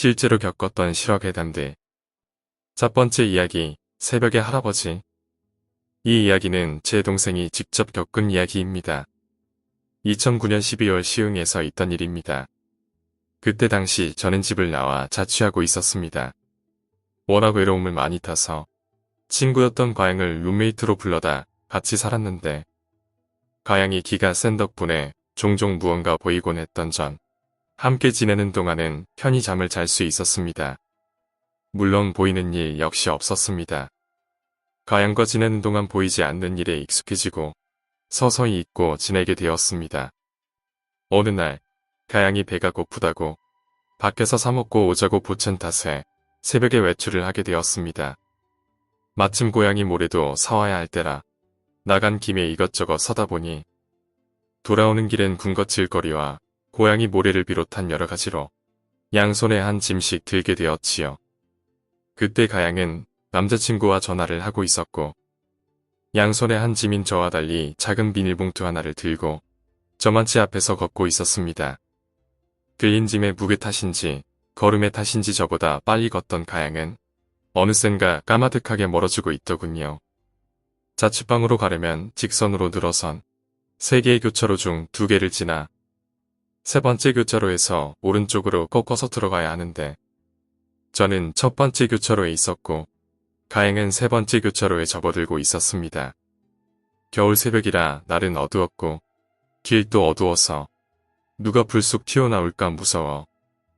실제로 겪었던 실화괴담들. 첫 번째 이야기, 새벽의 할아버지. 이 이야기는 제 동생이 직접 겪은 이야기입니다. 2009년 12월 시흥에서 있던 일입니다. 그때 당시 저는 집을 나와 자취하고 있었습니다. 워낙 외로움을 많이 타서 친구였던 가양을 룸메이트로 불러다 같이 살았는데 가양이 기가 센 덕분에 종종 무언가 보이곤 했던 전 함께 지내는 동안은 편히 잠을 잘 수 있었습니다. 물론 보이는 일 역시 없었습니다. 가양과 지내는 동안 보이지 않는 일에 익숙해지고 서서히 잊고 지내게 되었습니다. 어느 날 가양이 배가 고프다고 밖에서 사 먹고 오자고 보챈 탓에 새벽에 외출을 하게 되었습니다. 마침 고양이 모래도 사와야 할 때라 나간 김에 이것저것 사다 보니 돌아오는 길엔 군것질거리와 고양이 모래를 비롯한 여러 가지로 양손에 한 짐씩 들게 되었지요. 그때 가양은 남자친구와 전화를 하고 있었고 양손에 한 짐인 저와 달리 작은 비닐봉투 하나를 들고 저만치 앞에서 걷고 있었습니다. 들린 짐의 무게 탓인지 걸음의 탓인지 저보다 빨리 걷던 가양은 어느샌가 까마득하게 멀어지고 있더군요. 자취방으로 가려면 직선으로 늘어선 3개의 교차로 중 2개를 지나 세 번째 교차로에서 오른쪽으로 꺾어서 들어가야 하는데 저는 첫 번째 교차로에 있었고 가양은 세 번째 교차로에 접어들고 있었습니다. 겨울 새벽이라 날은 어두웠고 길도 어두워서 누가 불쑥 튀어나올까 무서워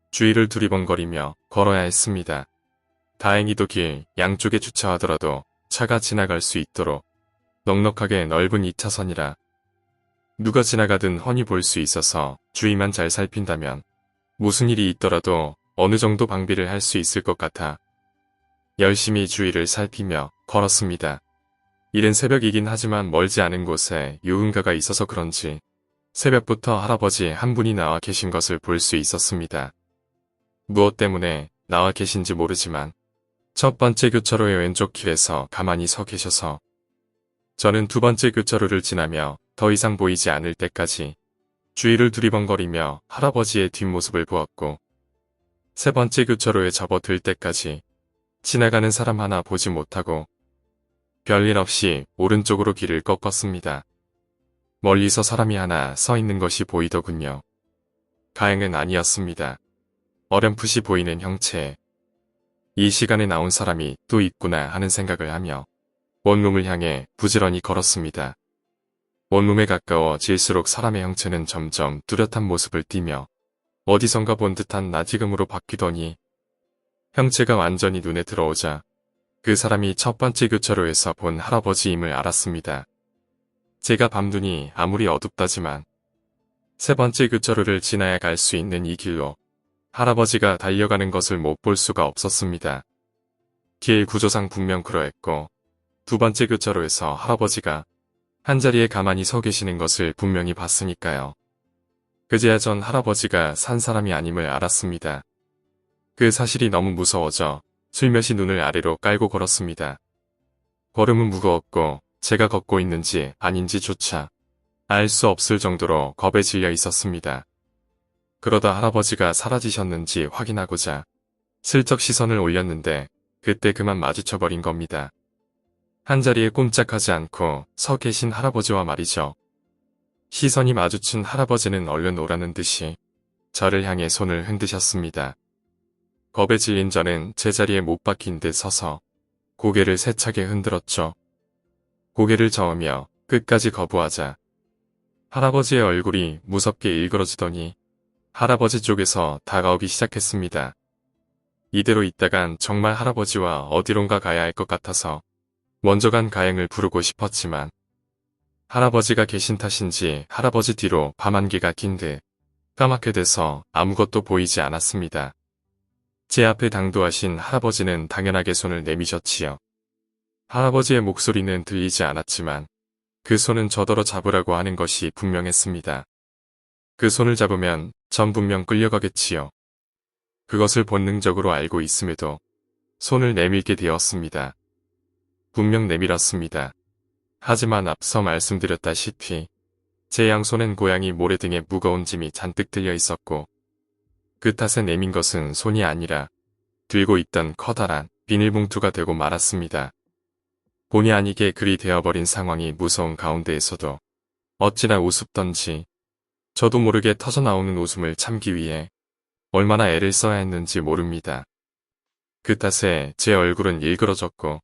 주위를 두리번거리며 걸어야 했습니다. 다행히도 길 양쪽에 주차하더라도 차가 지나갈 수 있도록 넉넉하게 넓은 2차선이라 누가 지나가든 훤히 볼 수 있어서 주위만 잘 살핀다면 무슨 일이 있더라도 어느 정도 방비를 할 수 있을 것 같아 열심히 주위를 살피며 걸었습니다. 이른 새벽이긴 하지만 멀지 않은 곳에 유흥가가 있어서 그런지 새벽부터 할아버지 한 분이 나와 계신 것을 볼 수 있었습니다. 무엇 때문에 나와 계신지 모르지만 첫 번째 교차로의 왼쪽 길에서 가만히 서 계셔서 저는 두 번째 교차로를 지나며 더 이상 보이지 않을 때까지 주위를 두리번거리며 할아버지의 뒷모습을 보았고 세 번째 교차로에 접어들 때까지 지나가는 사람 하나 보지 못하고 별일 없이 오른쪽으로 길을 꺾었습니다. 멀리서 사람이 하나 서 있는 것이 보이더군요. 가양은 아니었습니다. 어렴풋이 보이는 형체에 이 시간에 나온 사람이 또 있구나 하는 생각을 하며 원룸을 향해 부지런히 걸었습니다. 원룸에 가까워질수록 사람의 형체는 점점 뚜렷한 모습을 띠며 어디선가 본 듯한 낯익음으로 바뀌더니 형체가 완전히 눈에 들어오자 그 사람이 첫 번째 교차로에서 본 할아버지임을 알았습니다. 제가 밤눈이 아무리 어둡다지만 세 번째 교차로를 지나야 갈 수 있는 이 길로 할아버지가 달려가는 것을 못 볼 수가 없었습니다. 길 구조상 분명 그러했고 두 번째 교차로에서 할아버지가 한자리에 가만히 서 계시는 것을 분명히 봤으니까요. 그제야 전 할아버지가 산 사람이 아님을 알았습니다. 그 사실이 너무 무서워져 슬며시 눈을 아래로 깔고 걸었습니다. 걸음은 무거웠고 제가 걷고 있는지 아닌지조차 알 수 없을 정도로 겁에 질려 있었습니다. 그러다 할아버지가 사라지셨는지 확인하고자 슬쩍 시선을 올렸는데 그때 그만 마주쳐버린 겁니다. 한자리에 꼼짝하지 않고 서 계신 할아버지와 말이죠. 시선이 마주친 할아버지는 얼른 오라는 듯이 저를 향해 손을 흔드셨습니다. 겁에 질린 저는 제자리에 못 박힌 듯 서서 고개를 세차게 흔들었죠. 고개를 저으며 끝까지 거부하자 할아버지의 얼굴이 무섭게 일그러지더니 할아버지 쪽에서 다가오기 시작했습니다. 이대로 있다간 정말 할아버지와 어디론가 가야 할 것 같아서 먼저 간 가양을 부르고 싶었지만 할아버지가 계신 탓인지 할아버지 뒤로 밤안개가 낀 듯 까맣게 돼서 아무것도 보이지 않았습니다. 제 앞에 당도하신 할아버지는 당연하게 손을 내미셨지요. 할아버지의 목소리는 들리지 않았지만 그 손은 저더러 잡으라고 하는 것이 분명했습니다. 그 손을 잡으면 전 분명 끌려가겠지요. 그것을 본능적으로 알고 있음에도 손을 내밀게 되었습니다. 분명 내밀었습니다. 하지만 앞서 말씀드렸다시피 제 양손엔 고양이 모래 등의 무거운 짐이 잔뜩 들려 있었고 그 탓에 내민 것은 손이 아니라 들고 있던 커다란 비닐봉투가 되고 말았습니다. 본의 아니게 글이 되어버린 상황이 무서운 가운데에서도 어찌나 우습던지 저도 모르게 터져나오는 웃음을 참기 위해 얼마나 애를 써야 했는지 모릅니다. 그 탓에 제 얼굴은 일그러졌고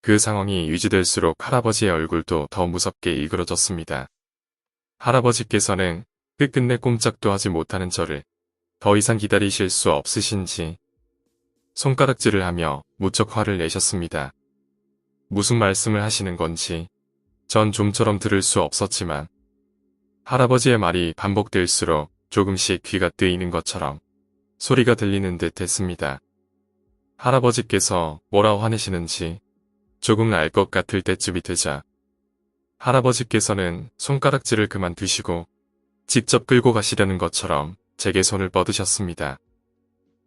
그 상황이 유지될수록 할아버지의 얼굴도 더 무섭게 일그러졌습니다. 할아버지께서는 끝끝내 꼼짝도 하지 못하는 저를 더 이상 기다리실 수 없으신지 손가락질을 하며 무척 화를 내셨습니다. 무슨 말씀을 하시는 건지 전 좀처럼 들을 수 없었지만 할아버지의 말이 반복될수록 조금씩 귀가 뜨이는 것처럼 소리가 들리는 듯 했습니다. 할아버지께서 뭐라 화내시는지 조금 알 것 같을 때쯤이 되자 할아버지께서는 손가락질을 그만두시고 직접 끌고 가시려는 것처럼 제게 손을 뻗으셨습니다.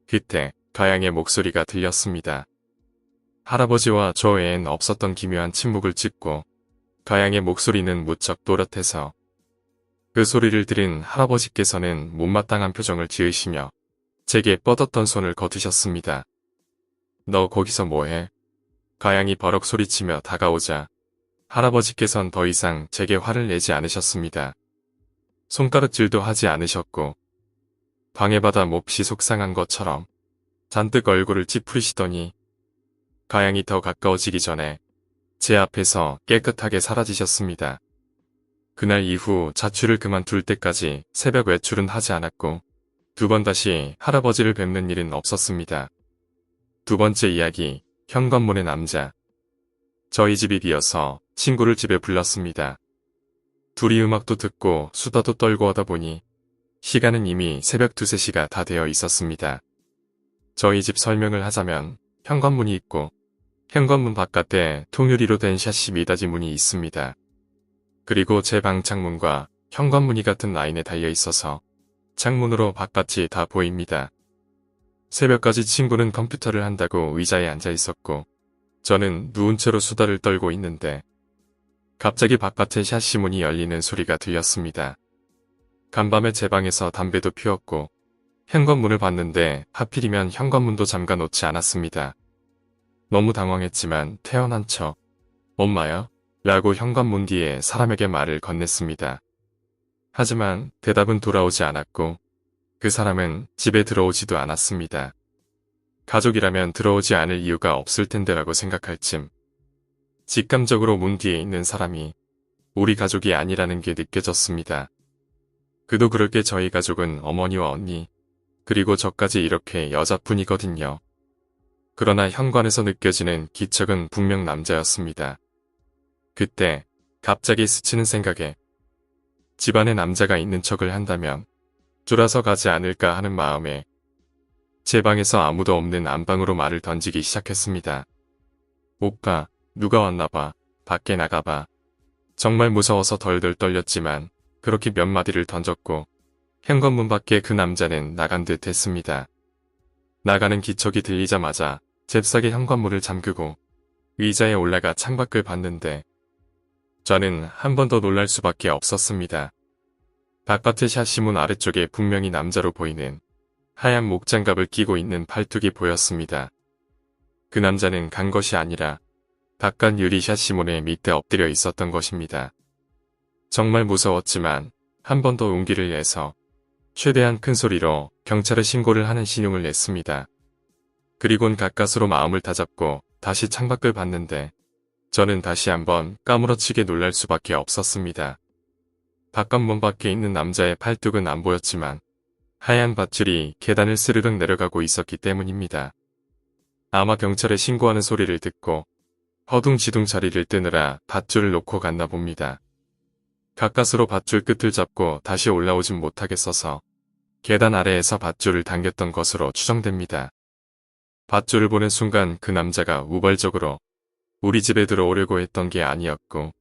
그때 가양의 목소리가 들렸습니다. 할아버지와 저 외엔 없었던 기묘한 침묵을 찢고 가양의 목소리는 무척 또렷해서 그 소리를 들은 할아버지께서는 못마땅한 표정을 지으시며 제게 뻗었던 손을 거두셨습니다. 너 거기서 뭐해? 가양이 버럭 소리치며 다가오자 할아버지께선 더 이상 제게 화를 내지 않으셨습니다. 손가락질도 하지 않으셨고 방해받아 몹시 속상한 것처럼 잔뜩 얼굴을 찌푸리시더니 가양이 더 가까워지기 전에 제 앞에서 깨끗하게 사라지셨습니다. 그날 이후 자취를 그만둘 때까지 새벽 외출은 하지 않았고 두 번 다시 할아버지를 뵙는 일은 없었습니다. 두 번째 이야기, 현관문의 남자. 저희 집이 비어서 친구를 집에 불렀습니다. 둘이 음악도 듣고 수다도 떨고 하다 보니 시간은 이미 새벽 2, 3시가 다 되어 있었습니다. 저희 집 설명을 하자면 현관문이 있고 현관문 바깥에 통유리로 된 샤시 미닫이 문이 있습니다. 그리고 제 방 창문과 현관문이 같은 라인에 달려 있어서 창문으로 바깥이 다 보입니다. 새벽까지 친구는 컴퓨터를 한다고 의자에 앉아 있었고 저는 누운 채로 수다를 떨고 있는데 갑자기 바깥의 샤시 문이 열리는 소리가 들렸습니다. 간밤에 제 방에서 담배도 피웠고 현관문을 봤는데 하필이면 현관문도 잠가 놓지 않았습니다. 너무 당황했지만 태어난 척 엄마야? 라고 현관문 뒤에 사람에게 말을 건넸습니다. 하지만 대답은 돌아오지 않았고 그 사람은 집에 들어오지도 않았습니다. 가족이라면 들어오지 않을 이유가 없을 텐데라고 생각할 쯤 직감적으로 문 뒤에 있는 사람이 우리 가족이 아니라는 게 느껴졌습니다. 그도 그럴 게 저희 가족은 어머니와 언니 그리고 저까지 이렇게 여자뿐이거든요. 그러나 현관에서 느껴지는 기척은 분명 남자였습니다. 그때 갑자기 스치는 생각에 집안에 남자가 있는 척을 한다면 쫄아서 가지 않을까 하는 마음에 제 방에서 아무도 없는 안방으로 말을 던지기 시작했습니다. 오빠, 누가 왔나봐. 밖에 나가봐. 정말 무서워서 덜덜 떨렸지만 그렇게 몇 마디를 던졌고 현관문 밖에 그 남자는 나간 듯 했습니다. 나가는 기척이 들리자마자 잽싸게 현관문을 잠그고 의자에 올라가 창밖을 봤는데 저는 한 번 더 놀랄 수밖에 없었습니다. 바깥의 샤시문 아래쪽에 분명히 남자로 보이는 하얀 목장갑을 끼고 있는 팔뚝이 보였습니다. 그 남자는 간 것이 아니라 바깥 유리 샤시문에 밑에 엎드려 있었던 것입니다. 정말 무서웠지만 한 번 더 용기를 내서 최대한 큰 소리로 경찰에 신고를 하는 신용을 냈습니다. 그리곤 가까스로 마음을 다잡고 다시 창밖을 봤는데 저는 다시 한번 까무러치게 놀랄 수밖에 없었습니다. 바깥 문 밖에 있는 남자의 팔뚝은 안 보였지만 하얀 밧줄이 계단을 스르륵 내려가고 있었기 때문입니다. 아마 경찰에 신고하는 소리를 듣고 허둥지둥 자리를 뜨느라 밧줄을 놓고 갔나 봅니다. 가까스로 밧줄 끝을 잡고 다시 올라오진 못하겠어서 계단 아래에서 밧줄을 당겼던 것으로 추정됩니다. 밧줄을 보는 순간 그 남자가 우발적으로 우리 집에 들어오려고 했던 게 아니었고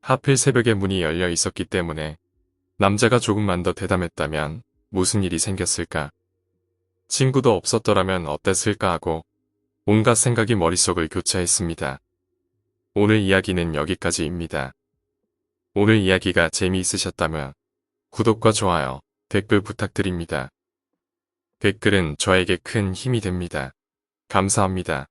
하필 새벽에 문이 열려 있었기 때문에 남자가 조금만 더 대담했다면 무슨 일이 생겼을까? 친구도 없었더라면 어땠을까 하고 온갖 생각이 머릿속을 교차했습니다. 오늘 이야기는 여기까지입니다. 오늘 이야기가 재미있으셨다면 구독과 좋아요, 댓글 부탁드립니다. 댓글은 저에게 큰 힘이 됩니다. 감사합니다.